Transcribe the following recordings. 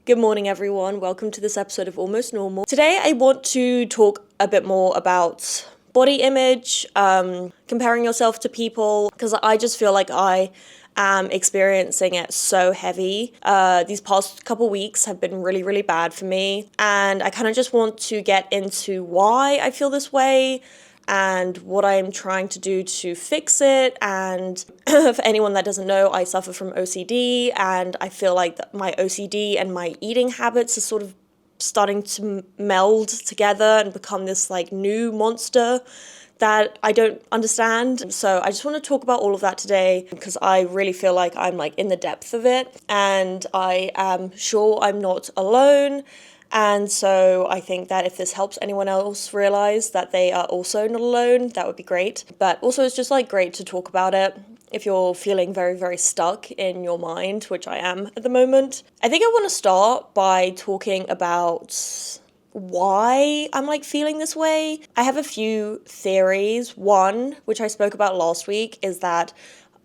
Good morning, everyone. Welcome to this episode of Almost Normal. Today, I want to talk a bit more about body image, comparing yourself to people, because I just feel like I am experiencing it so heavy. These past couple weeks have been really, really bad for me, and I kind of just want to get into why I feel this way and what I'm trying to do to fix it. And for anyone that doesn't know, I suffer from OCD, and I feel like that my OCD and my eating habits are sort of starting to meld together and become this like new monster that I don't understand. So I just want to talk about all of that today because I really feel like I'm like in the depth of it, and I am sure I'm not alone. And so I think that if this helps anyone else realize that they are also not alone, that would be great. But also it's just like great to talk about it if you're feeling very, very stuck in your mind, which I am at the moment. I think I want to start by talking about why I'm like feeling this way. I have a few theories. One, which I spoke about last week, is that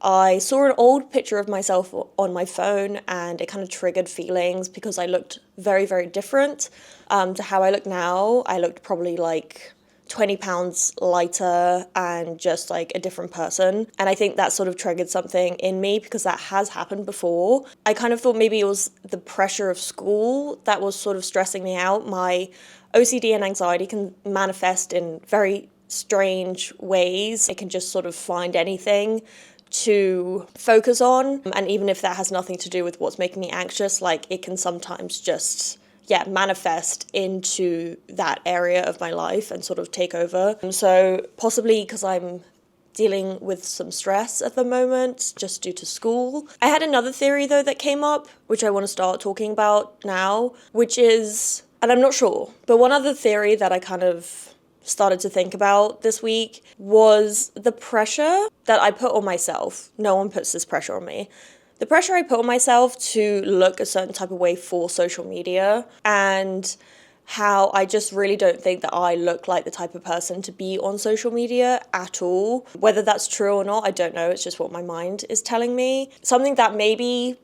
I saw an old picture of myself on my phone and it kind of triggered feelings because I looked very, very different to how I look now. I looked probably like 20 pounds lighter and just like a different person. And I think that sort of triggered something in me because that has happened before. I kind of thought maybe it was the pressure of school that was sort of stressing me out. My OCD and anxiety can manifest in very strange ways. It can just sort of find anything to focus on, and even if that has nothing to do with what's making me anxious, like it can sometimes just manifest into that area of my life and sort of take over. And so possibly because I'm dealing with some stress at the moment just due to school. I had another theory though that came up, which I want to start talking about now, which is, and I'm not sure, but one other theory that I kind of started to think about this week was the pressure that I put on myself. No one puts this pressure on me. The pressure I put on myself to look a certain type of way for social media, and how I just really don't think that I look like the type of person to be on social media at all. Whether that's true or not, I don't know. It's just what my mind is telling me. Something that maybe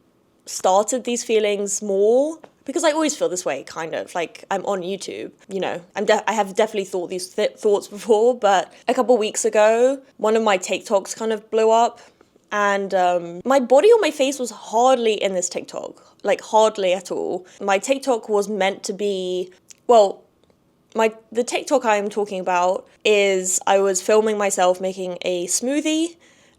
started these feelings more, because I always feel this way, kind of, like I'm on YouTube, you know, I have definitely thought these thoughts before, but a couple weeks ago, one of my TikToks kind of blew up, and my body on my face was hardly in this TikTok, like hardly at all. My TikTok was meant to be, well, the TikTok I'm talking about is I was filming myself making a smoothie,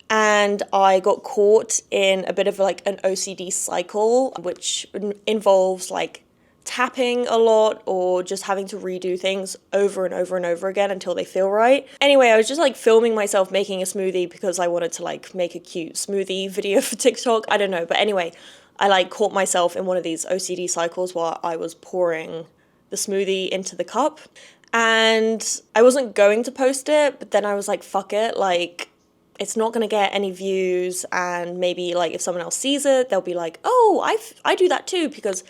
and I got caught in a bit of like an OCD cycle, which involves like tapping a lot or just having to redo things over and over and over again until they feel right. Anyway, I was just like filming myself making a smoothie because I wanted to like make a cute smoothie video for TikTok. I don't know. But anyway, I like caught myself in one of these OCD cycles while I was pouring the smoothie into the cup. And I wasn't going to post it, but then I was like, fuck it, like it's not going to get any views, and maybe like if someone else sees it, they'll be like, oh, I do that too, because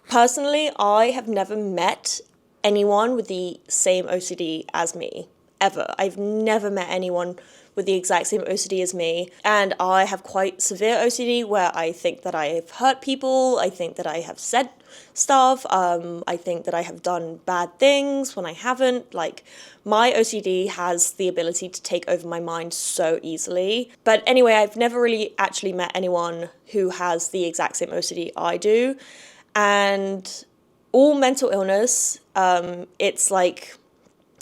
personally, I have never met anyone with the same OCD as me, ever. I've never met anyone with the exact same OCD as me, and I have quite severe OCD where I think that I have hurt people, I think that I have said stuff, I think that I have done bad things when I haven't. Like, my OCD has the ability to take over my mind so easily. But anyway, I've never really actually met anyone who has the exact same OCD I do, and all mental illness, it's like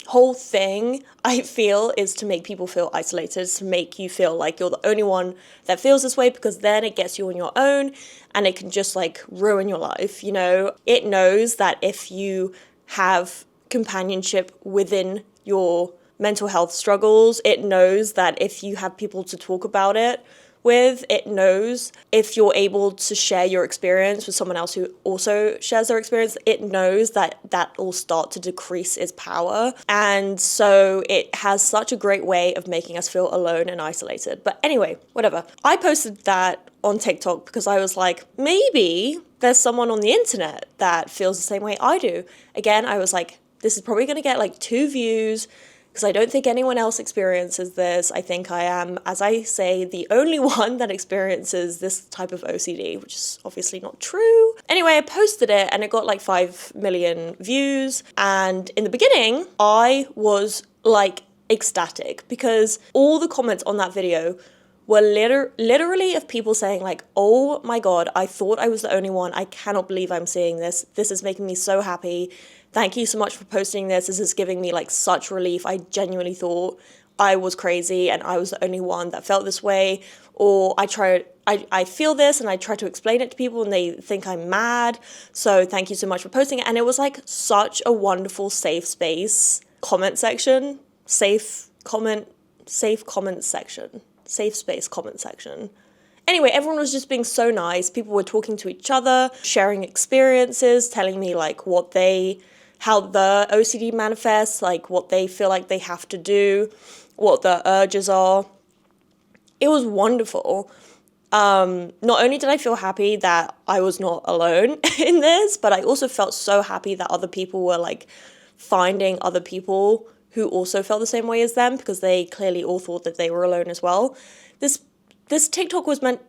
whole thing I feel is to make people feel isolated, to make you feel like you're the only one that feels this way, because then it gets you on your own and it can just like ruin your life, you know. It knows that if you have companionship within your mental health struggles, it knows that if you have people to talk about it with, it knows if you're able to share your experience with someone else who also shares their experience, it knows that that will start to decrease its power. And so it has such a great way of making us feel alone and isolated. But anyway, whatever. I posted that on TikTok because I was like, maybe there's someone on the internet that feels the same way I do. Again, I was like, this is probably going to get like 2 views. because I don't think anyone else experiences this. I think I am, as I say, the only one that experiences this type of OCD, which is obviously not true. Anyway, I posted it and it got like 5 million views. And in the beginning, I was like ecstatic because all the comments on that video were literally of people saying like, oh my God, I thought I was the only one. I cannot believe I'm seeing this. This is making me so happy. Thank you so much for posting this. This is giving me like such relief. I genuinely thought I was crazy and I was the only one that felt this way. Or I feel this and I try to explain it to people and they think I'm mad. So thank you so much for posting it. And it was like such a wonderful safe space comment section. Safe space comment section. Anyway, everyone was just being so nice. People were talking to each other, sharing experiences, telling me like how the OCD manifests, like what they feel like they have to do, what the urges are. It was wonderful. Not only did I feel happy that I was not alone in this, but I also felt so happy that other people were like finding other people who also felt the same way as them, because they clearly all thought that they were alone as well. This TikTok was meant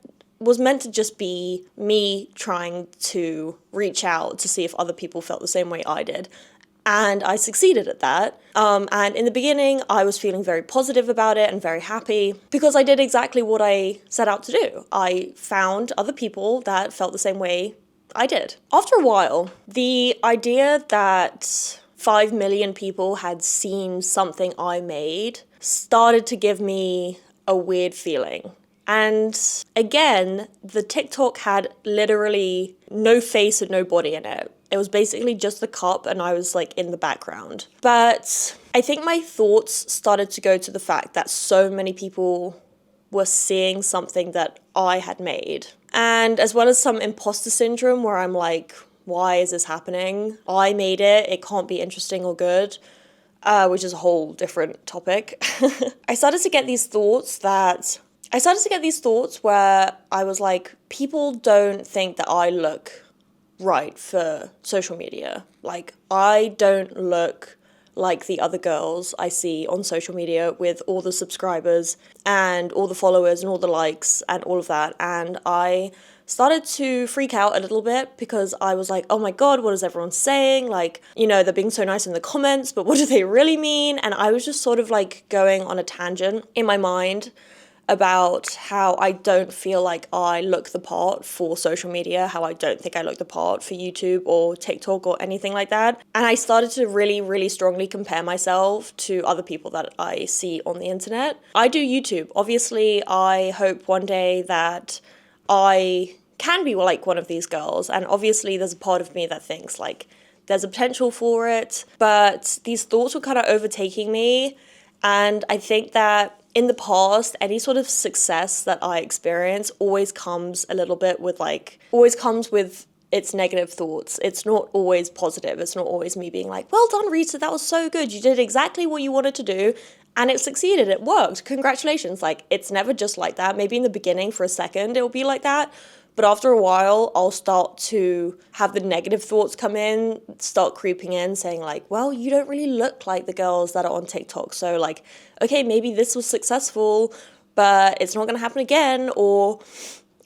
to just be me trying to reach out to see if other people felt the same way I did. And I succeeded at that. And in the beginning, I was feeling very positive about it and very happy because I did exactly what I set out to do. I found other people that felt the same way I did. After a while, the idea that 5 million people had seen something I made started to give me a weird feeling. And again, the TikTok had literally no face and no body in it. It was basically just the cup and I was like in the background. But I think my thoughts started to go to the fact that so many people were seeing something that I had made. And as well as some imposter syndrome where I'm like, why is this happening? I made it. It can't be interesting or good. Which is a whole different topic. I started to get these thoughts where I was like, people don't think that I look right for social media. Like, I don't look like the other girls I see on social media with all the subscribers and all the followers and all the likes and all of that. And I started to freak out a little bit because I was like, oh my God, what is everyone saying? Like, you know, they're being so nice in the comments, but what do they really mean? And I was just sort of like going on a tangent in my mind about how I don't feel like I look the part for social media, how I don't think I look the part for YouTube or TikTok or anything like that. And I started to really, really strongly compare myself to other people that I see on the internet. I do YouTube. Obviously, I hope one day that I can be like one of these girls. And obviously, there's a part of me that thinks like there's a potential for it. But these thoughts were kind of overtaking me. And I think that in the past, any sort of success that I experience always comes with its negative thoughts. It's not always positive. It's not always me being like, well done, Rita, that was so good. You did exactly what you wanted to do and it succeeded. It worked. Congratulations. Like, it's never just like that. Maybe in the beginning for a second it will be like that. But after a while, I'll start to have the negative thoughts come in, start creeping in, saying like, well, you don't really look like the girls that are on TikTok. So like, okay, maybe this was successful, but it's not going to happen again. Or,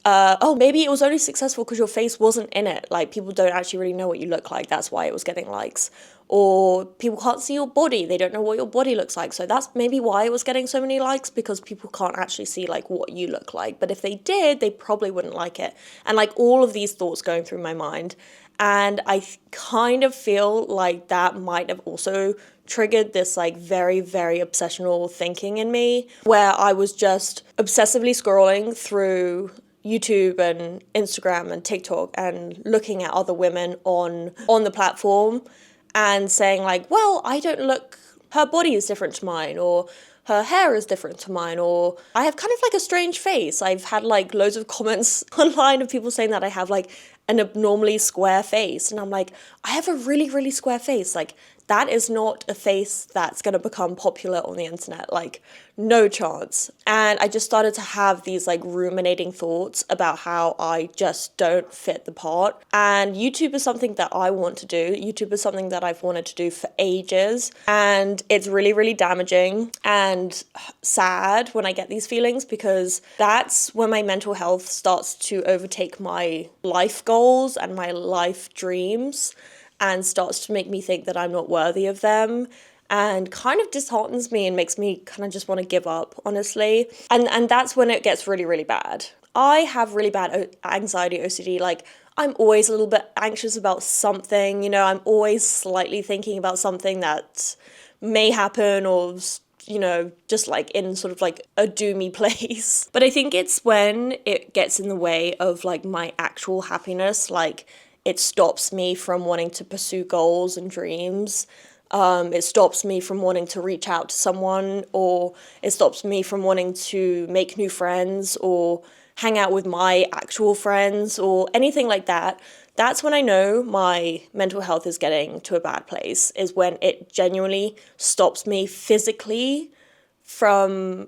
oh, maybe it was only successful because your face wasn't in it. Like, people don't actually really know what you look like. That's why it was getting likes. Or people can't see your body. They don't know what your body looks like. So that's maybe why it was getting so many likes, because people can't actually see like what you look like. But if they did, they probably wouldn't like it. And like all of these thoughts going through my mind. And I kind of feel like that might have also triggered this like very, very obsessional thinking in me, where I was just obsessively scrolling through YouTube and Instagram and TikTok and looking at other women on the platform and saying like, well, I don't look, her body is different to mine, or her hair is different to mine, or I have kind of like a strange face. I've had like loads of comments online of people saying that I have like an abnormally square face. And I'm like, I have a really, really square face. Like, that is not a face that's going to become popular on the internet. Like, no chance. And I just started to have these like ruminating thoughts about how I just don't fit the part. And YouTube is something that I want to do. YouTube is something that I've wanted to do for ages. And it's really, really damaging and sad when I get these feelings, because that's when my mental health starts to overtake my life goals and my life dreams, and starts to make me think that I'm not worthy of them, and kind of disheartens me and makes me kind of just want to give up, honestly. And that's when it gets really, really bad. I have really bad anxiety, OCD. Like, I'm always a little bit anxious about something, you know, I'm always slightly thinking about something that may happen, or you know, just like in sort of like a doomy place. But I think it's when it gets in the way of like my actual happiness, like it stops me from wanting to pursue goals and dreams. It stops me from wanting to reach out to someone, or it stops me from wanting to make new friends or hang out with my actual friends or anything like that. That's when I know my mental health is getting to a bad place, is when it genuinely stops me physically from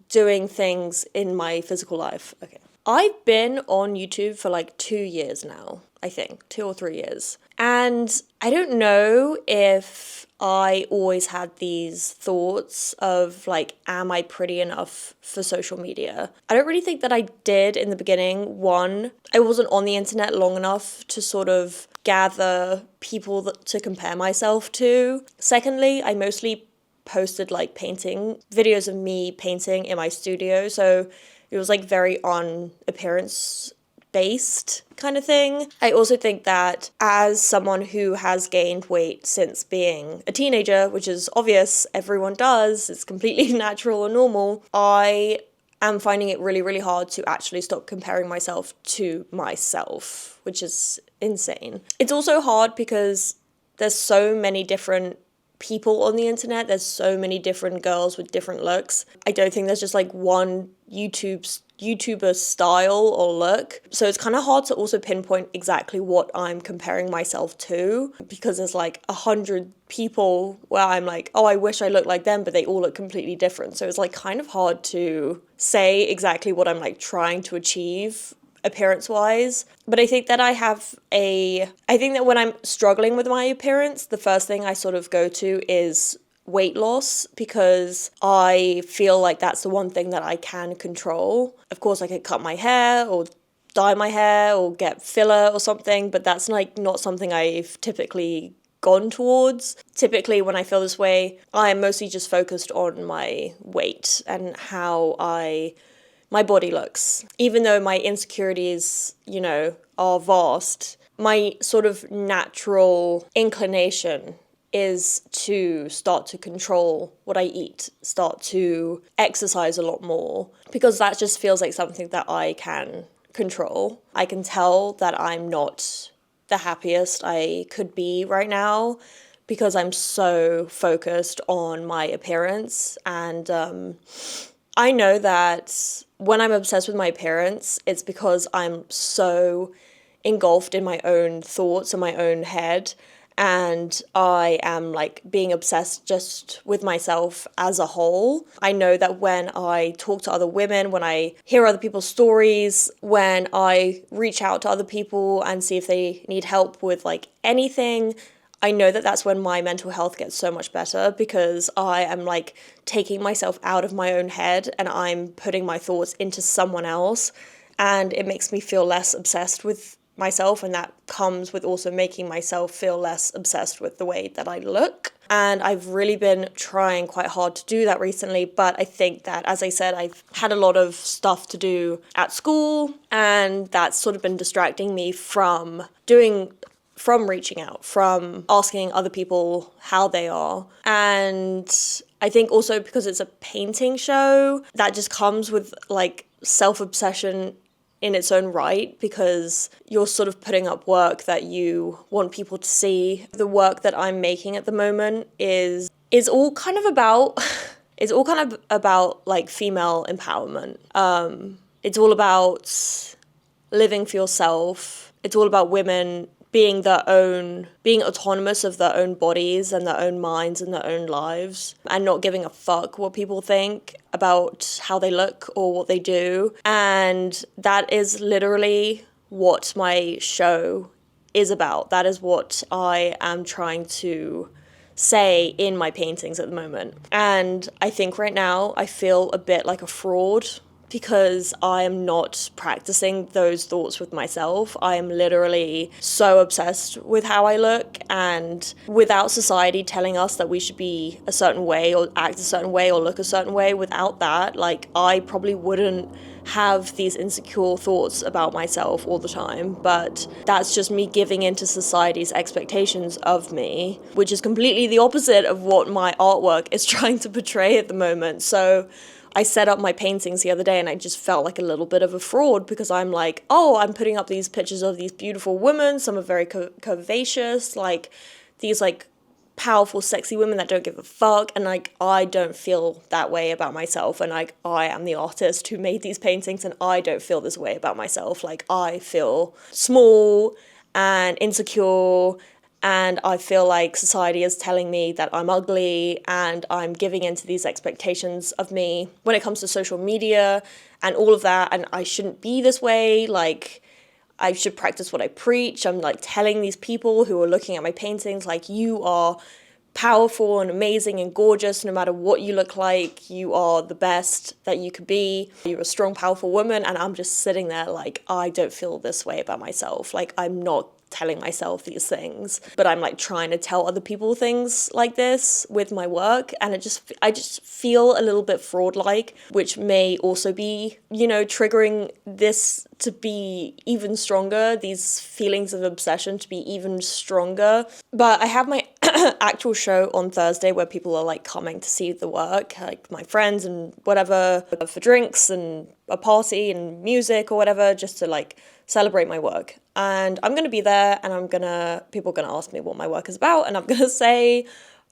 doing things in my physical life. Okay. I've been on YouTube for like 2 years now, I think, 2 or 3 years. And I don't know if I always had these thoughts of like, am I pretty enough for social media? I don't really think that I did in the beginning. One, I wasn't on the internet long enough to sort of gather people to compare myself to. Secondly, I mostly posted like painting videos of me painting in my studio, so it was like very on appearance based kind of thing. I also think that as someone who has gained weight since being a teenager, which is obvious, everyone does, it's completely natural and normal, I am finding it really, really hard to actually stop comparing myself to myself, which is insane. It's also hard because there's so many different people on the internet. There's so many different girls with different looks. I don't think there's just like one YouTuber style or look. So it's kind of hard to also pinpoint exactly what I'm comparing myself to, because there's like 100 people where I'm like, oh, I wish I looked like them, but they all look completely different. So it's like kind of hard to say exactly what I'm like trying to achieve appearance-wise. But I think that I think that when I'm struggling with my appearance, the first thing I sort of go to is weight loss, because I feel like that's the one thing that I can control. Of course, I could cut my hair or dye my hair or get filler or something, but that's like not something I've typically gone towards. Typically, when I feel this way, I am mostly just focused on my weight and how my body looks. Even though my insecurities, you know, are vast, my sort of natural inclination is to start to control what I eat, start to exercise a lot more, because that just feels like something that I can control. I can tell that I'm not the happiest I could be right now because I'm so focused on my appearance. And I know that when I'm obsessed with my appearance, it's because I'm so engulfed in my own thoughts and my own head, and I am like being obsessed just with myself as a whole. I know that when I talk to other women, when I hear other people's stories, when I reach out to other people and see if they need help with like anything, I know that that's when my mental health gets so much better, because I am like taking myself out of my own head and I'm putting my thoughts into someone else, and it makes me feel less obsessed with myself, and that comes with also making myself feel less obsessed with the way that I look. And I've really been trying quite hard to do that recently, but I think that, as I said, I've had a lot of stuff to do at school, and that's sort of been distracting me from reaching out, from asking other people how they are. And I think also because it's a painting show, that just comes with like self-obsession in its own right, because you're sort of putting up work that you want people to see. The work that I'm making at the moment is all kind of about like female empowerment. It's all about living for yourself. It's all about women being autonomous of their own bodies and their own minds and their own lives, and not giving a fuck what people think about how they look or what they do. And that is literally what my show is about. That is what I am trying to say in my paintings at the moment. And I think right now I feel a bit like a fraud because I am not practicing those thoughts with myself. I am literally so obsessed with how I look, and without society telling us that we should be a certain way or act a certain way or look a certain way, without that, like, I probably wouldn't have these insecure thoughts about myself all the time. But that's just me giving into society's expectations of me, which is completely the opposite of what my artwork is trying to portray at the moment. So I set up my paintings the other day and I just felt like a little bit of a fraud, because I'm like, oh, I'm putting up these pictures of these beautiful women. Some are very curvaceous, like these like powerful, sexy women that don't give a fuck. And like, I don't feel that way about myself. And like, I am the artist who made these paintings and I don't feel this way about myself. Like, I feel small and insecure, and I feel like society is telling me that I'm ugly, and I'm giving into these expectations of me when it comes to social media and all of that, and I shouldn't be this way. Like, I should practice what I preach. I'm like telling these people who are looking at my paintings, like, you are powerful and amazing and gorgeous no matter what you look like. You are the best that you could be. You're a strong, powerful woman. And I'm just sitting there like, I don't feel this way about myself. Like, I'm not telling myself these things, but I'm like trying to tell other people things like this with my work, and I just feel a little bit fraud-like, which may also be, you know, triggering this to be even stronger, these feelings of obsession to be even stronger. But I have my actual show on Thursday where people are like coming to see the work, like my friends and whatever, for drinks and a party and music or whatever, just to like celebrate my work. And I'm going to be there, and people are going to ask me what my work is about, and I'm going to say,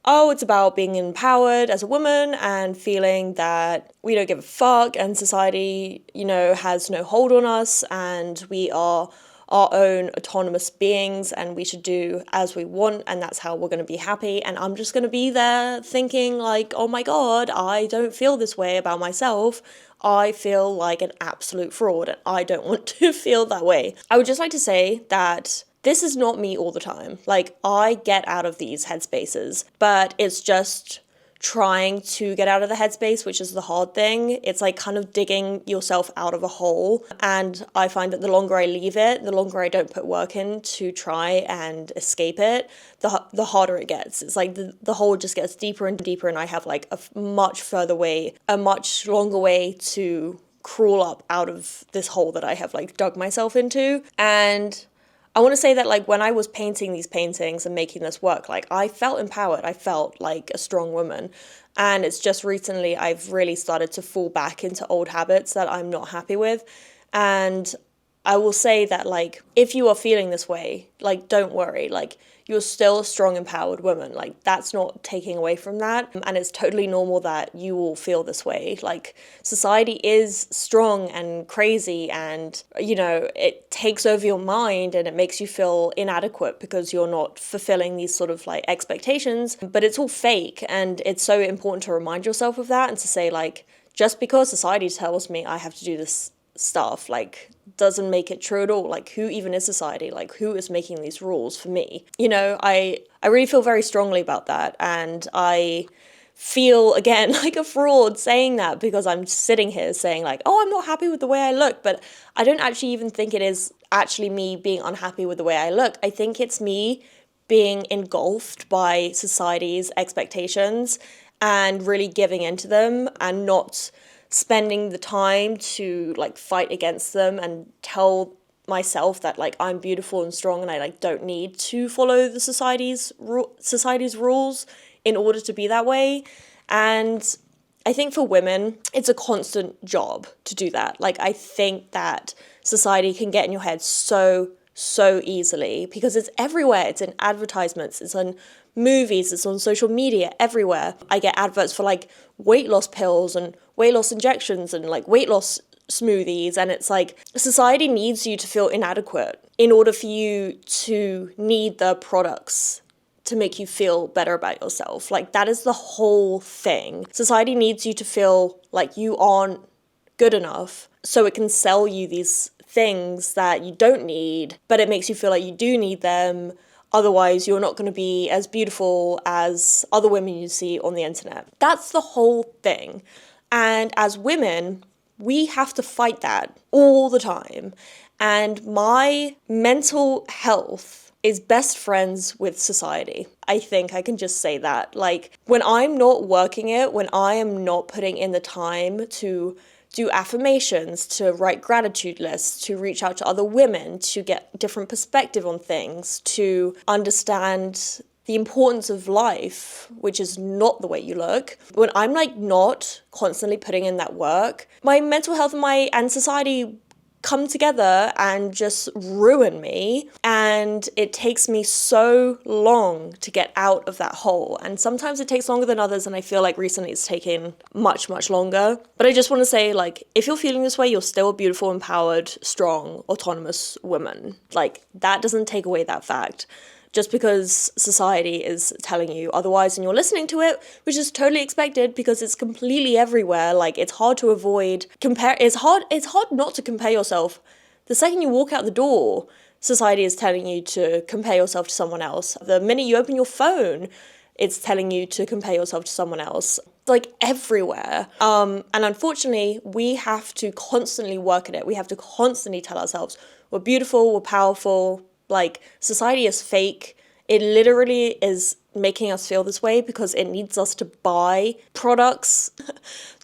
oh, it's about being empowered as a woman and feeling that we don't give a fuck and society, you know, has no hold on us, and we are our own autonomous beings and we should do as we want, and that's how we're going to be happy. And I'm just going to be there thinking like, oh my God, I don't feel this way about myself. I feel like an absolute fraud and I don't want to feel that way. I would just like to say that this is not me all the time. Like, I get out of these headspaces, but it's just trying to get out of the headspace, which is the hard thing. It's like kind of digging yourself out of a hole. And I find that the longer I leave it, the longer I don't put work in to try and escape it, the harder it gets. It's like the hole just gets deeper and deeper, and I have like a much longer way to crawl up out of this hole that I have like dug myself into. And I want to say that, like, when I was painting these paintings and making this work, like, I felt empowered. I felt like a strong woman. And it's just recently I've really started to fall back into old habits that I'm not happy with. And I will say that, like, if you are feeling this way, like, don't worry. Like, you're still a strong, empowered woman. Like, that's not taking away from that. And it's totally normal that you will feel this way. Like, society is strong and crazy, and, you know, it takes over your mind and it makes you feel inadequate because you're not fulfilling these sort of like expectations, but it's all fake. And it's so important to remind yourself of that and to say, like, just because society tells me I have to do this stuff, like, doesn't make it true at all. Like, who even is society? Like, who is making these rules for me? You know, I really feel very strongly about that, and I feel, again, like a fraud saying that, because I'm sitting here saying like, oh, I'm not happy with the way I look, but I don't actually even think it is actually me being unhappy with the way I look. I think it's me being engulfed by society's expectations and really giving into them and not spending the time to like fight against them and tell myself that like I'm beautiful and strong and I like don't need to follow the society's rules in order to be that way. And I think for women, it's a constant job to do that. Like, I think that society can get in your head so easily because it's everywhere. It's in advertisements, it's on movies, it's on social media, everywhere. I get adverts for like weight loss pills and weight loss injections and like weight loss smoothies, and it's like society needs you to feel inadequate in order for you to need the products to make you feel better about yourself. Like, that is the whole thing. Society needs you to feel like you aren't good enough, so it can sell you these things that you don't need, but it makes you feel like you do need them. Otherwise, you're not going to be as beautiful as other women you see on the internet. That's the whole thing. And as women, we have to fight that all the time. And my mental health is best friends with society. I think I can just say that. Like, when I'm not working it, when I am not putting in the time to do affirmations, to write gratitude lists, to reach out to other women, to get different perspective on things, to understand the importance of life, which is not the way you look. When I'm like not constantly putting in that work, my mental health and society come together and just ruin me, and it takes me so long to get out of that hole. And sometimes it takes longer than others, and I feel like recently it's taken much longer. But I just want to say, like, if you're feeling this way, you're still a beautiful, empowered, strong, autonomous woman. Like, that doesn't take away that fact. Just because society is telling you otherwise and you're listening to it, which is totally expected because it's completely everywhere. Like, it's hard to avoid it's hard not to compare yourself. The second you walk out the door, society is telling you to compare yourself to someone else. The minute you open your phone, it's telling you to compare yourself to someone else. Like, everywhere. And unfortunately, we have to constantly work at it. We have to constantly tell ourselves we're beautiful, we're powerful. Like, society is fake. It literally is making us feel this way because it needs us to buy products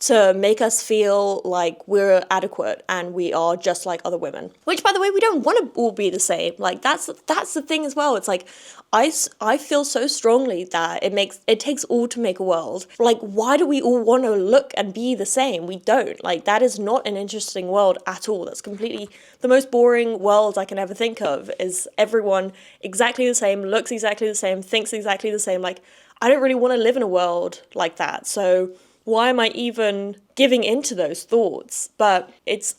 to make us feel like we're adequate and we are just like other women. Which, by the way, we don't want to all be the same. Like, that's the thing as well. It's like, I feel so strongly that it takes all to make a world. Like, why do we all want to look and be the same? We don't. Like, that is not an interesting world at all. That's completely the most boring world I can ever think of, is everyone exactly the same, looks exactly the same, thinks exactly the same. Like, I don't really want to live in a world like that. So why am I even giving into those thoughts? But it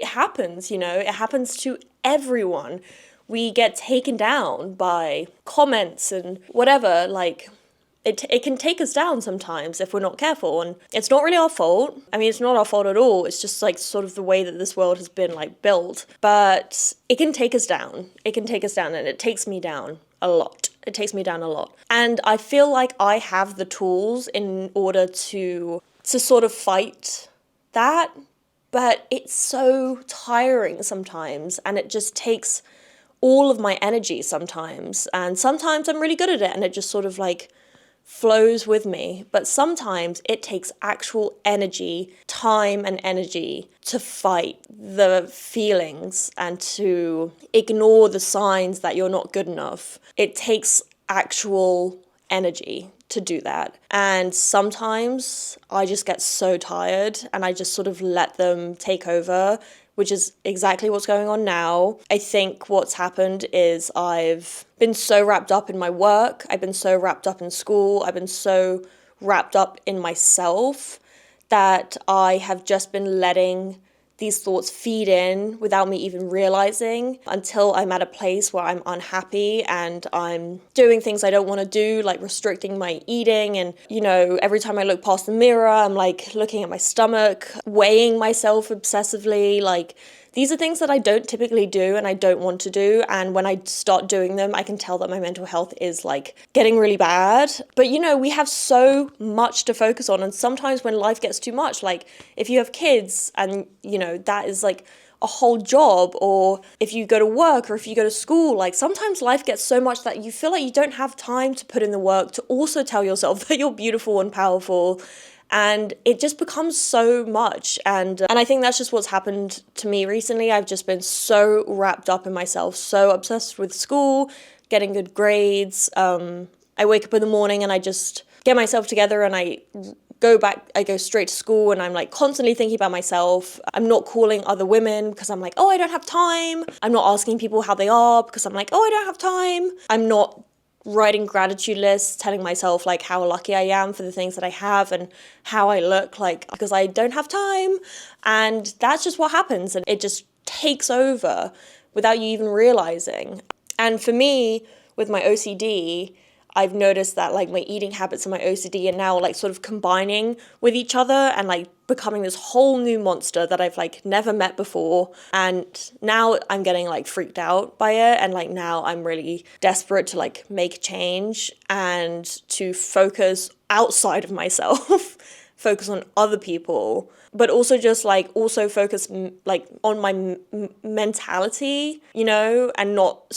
happens, it happens to everyone. We get taken down by comments and whatever. Like, it can take us down sometimes if we're not careful, and it's not really our fault. I mean, it's not our fault at all. It's just like sort of the way that this world has been like built. But it can take us down. It can take us down, and it takes me down a lot. It takes me down a lot. And I feel like I have the tools in order to sort of fight that, but it's so tiring sometimes, and it just takes all of my energy sometimes. And sometimes I'm really good at it and it just sort of like flows with me. But sometimes it takes actual energy, time and energy to fight the feelings and to ignore the signs that you're not good enough. It takes actual energy to do that. And sometimes I just get so tired and I just sort of let them take over, which is exactly what's going on now. I think what's happened is I've been so wrapped up in my work, I've been so wrapped up in school, I've been so wrapped up in myself that I have just been letting these thoughts feed in without me even realizing, until I'm at a place where I'm unhappy and I'm doing things I don't want to do, like restricting my eating. And, every time I look past the mirror, I'm like looking at my stomach, weighing myself obsessively. Like, these are things that I don't typically do and I don't want to do. And when I start doing them, I can tell that my mental health is like getting really bad. But we have so much to focus on. And sometimes when life gets too much, like if you have kids and, that is like a whole job, or if you go to work or if you go to school, like sometimes life gets so much that you feel like you don't have time to put in the work to also tell yourself that you're beautiful and powerful. And it just becomes so much. And I think that's just what's happened to me recently. I've just been so wrapped up in myself, so obsessed with school, getting good grades. I wake up in the morning and I just get myself together and I go straight to school, and I'm like constantly thinking about myself. I'm not calling other women because I'm like, oh, I don't have time. I'm not asking people how they are because I'm like, oh, I don't have time. I'm not writing gratitude lists, telling myself like how lucky I am for the things that I have and how I look, like, because I don't have time. And that's just what happens, and it just takes over without you even realizing. And for me, with my OCD, I've noticed that like my eating habits and my OCD are now like sort of combining with each other and like becoming this whole new monster that I've like never met before. And now I'm getting like freaked out by it. And like now I'm really desperate to like make change and to focus outside of myself, focus on other people, but also just like also focus like on my mentality, you know, and not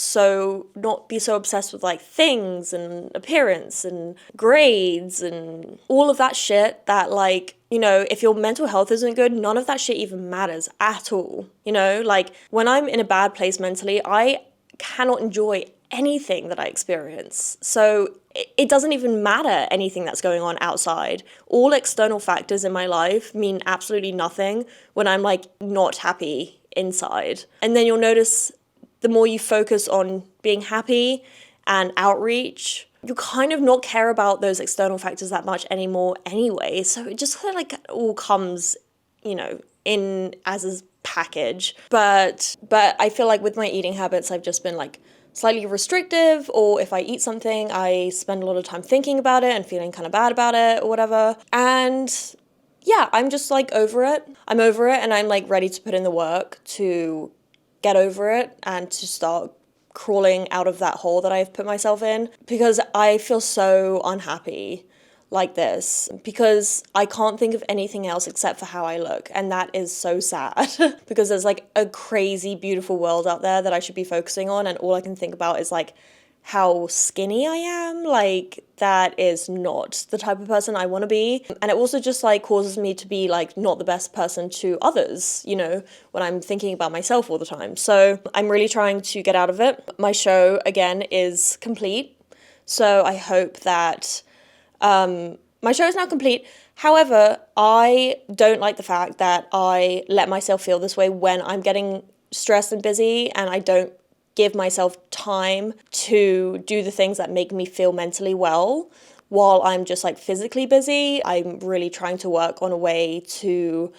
be so obsessed with like things and appearance and grades and all of that shit that like, you know, if your mental health isn't good, none of that shit even matters at all. You know, like when I'm in a bad place mentally, I cannot enjoy anything that I experience. So it doesn't even matter anything that's going on outside. All external factors in my life mean absolutely nothing when I'm like not happy inside. And then you'll notice the more you focus on being happy and outreach, you kind of not care about those external factors that much anymore anyway. So it just kind of like all comes, you know, in as a package. But I feel like with my eating habits, I've just been like slightly restrictive, or if I eat something, I spend a lot of time thinking about it and feeling kind of bad about it or whatever. And yeah, I'm just like over it. I'm over it and I'm like ready to put in the work to get over it and to start crawling out of that hole that I've put myself in, because I feel so unhappy like this because I can't think of anything else except for how I look, and that is so sad because there's like a crazy beautiful world out there that I should be focusing on, and all I can think about is like how skinny I am. Like that is not the type of person I want to be, and it also just like causes me to be like not the best person to others, you know, when I'm thinking about myself all the time. So I'm really trying to get out of it. My show again is complete, so I hope that my show is now complete. However, I don't like the fact that I let myself feel this way when I'm getting stressed and busy, and I don't give myself time to do the things that make me feel mentally well while I'm just like physically busy. I'm really trying to work on a way to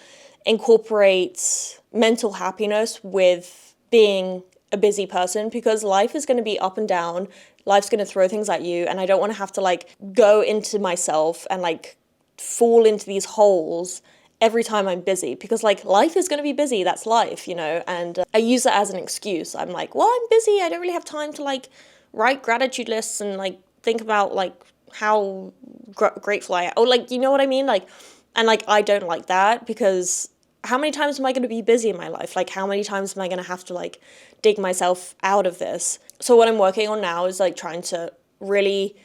incorporate mental happiness with being a busy person, because life is going to be up and down. Life's going to throw things at you, and I don't want to have to like go into myself and like fall into these holes every time I'm busy, because like life is going to be busy. That's life, you know, and I use that as an excuse. I'm like, well, I'm busy. I don't really have time to like write gratitude lists and like think about like how grateful I am, or like, you know what I mean? Like, and like, I don't like that, because how many times am I going to be busy in my life? Like, how many times am I going to have to like dig myself out of this? So what I'm working on now is like trying to really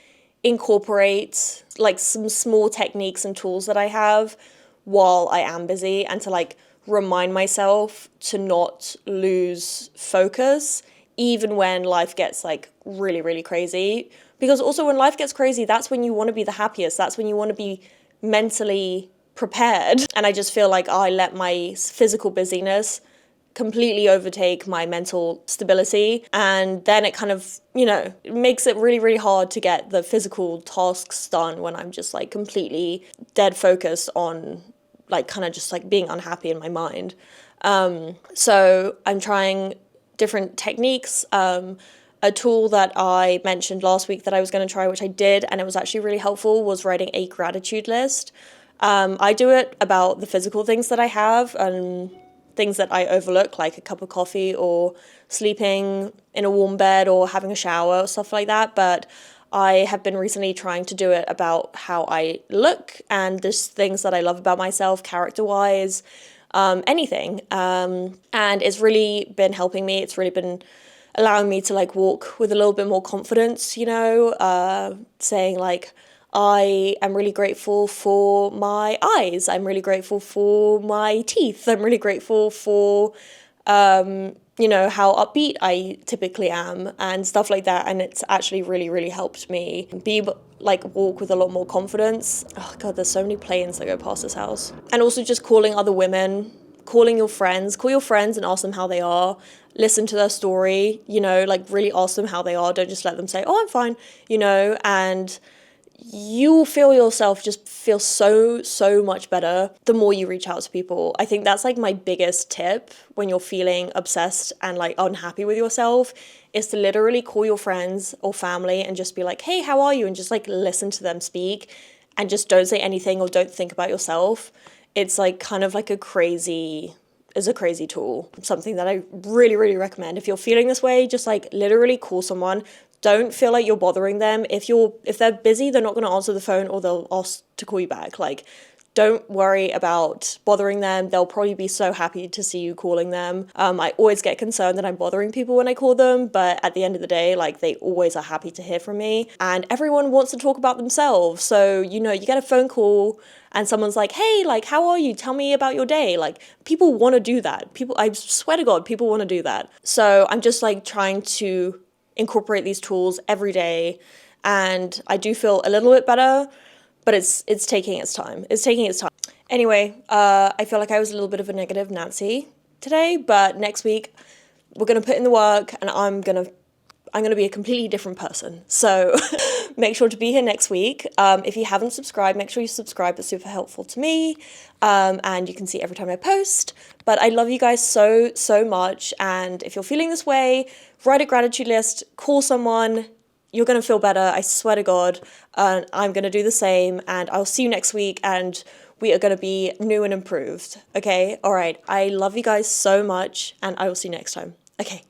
incorporate like some small techniques and tools that I have while I am busy, and to like remind myself to not lose focus even when life gets like really, really crazy. Because also when life gets crazy, that's when you want to be the happiest. That's when you want to be mentally prepared. And I just feel like I let my physical busyness completely overtake my mental stability, and then it kind of, you know, it makes it really, really hard to get the physical tasks done when I'm just like completely dead focused on like kind of just like being unhappy in my mind. So I'm trying different techniques. A tool that I mentioned last week that I was going to try, which I did, and it was actually really helpful, was writing a gratitude list. I do it about the physical things that I have and things that I overlook, like a cup of coffee or sleeping in a warm bed or having a shower or stuff like that. But I have been recently trying to do it about how I look and just things that I love about myself, character-wise, anything. And it's really been helping me. It's really been allowing me to like walk with a little bit more confidence, you know, saying like, I am really grateful for my eyes. I'm really grateful for my teeth. I'm really grateful for, you know, how upbeat I typically am and stuff like that. And it's actually really, really helped me be like walk with a lot more confidence. Oh God, there's so many planes that go past this house. And also just calling other women, calling your friends, call your friends and ask them how they are. Listen to their story, you know, like really ask them how they are. Don't just let them say, oh, I'm fine, you know, and you'll feel yourself just feel so much better the more you reach out to people. I think that's like my biggest tip when you're feeling obsessed and like unhappy with yourself, is to literally call your friends or family and just be like, hey, how are you? And just like listen to them speak and just don't say anything or don't think about yourself. It's like kind of like a crazy tool. Something that I really recommend. If you're feeling this way, just like literally call someone. Don't feel like you're bothering them. If they're busy, they're not going to answer the phone, or they'll ask to call you back. Like, don't worry about bothering them. They'll probably be so happy to see you calling them. I always get concerned that I'm bothering people when I call them, but at the end of the day, like, they always are happy to hear from me. And everyone wants to talk about themselves. So, you know, you get a phone call and someone's like, hey, like, how are you? Tell me about your day. Like, people want to do that. I swear to God, people want to do that. So I'm just like trying to incorporate these tools every day, and I do feel a little bit better, but it's taking its time. Anyway, I feel like I was a little bit of a negative Nancy today, but next week we're gonna put in the work, and I'm gonna be a completely different person. So make sure to be here next week. If you haven't subscribed, make sure you subscribe. It's super helpful to me, and you can see every time I post. But I love you guys so much, and if you're feeling this way, write a gratitude list, call someone. You're going to feel better, I swear to God. I'm going to do the same, and I'll see you next week, and we are going to be new and improved. Okay? All right. I love you guys so much, and I will see you next time. Okay.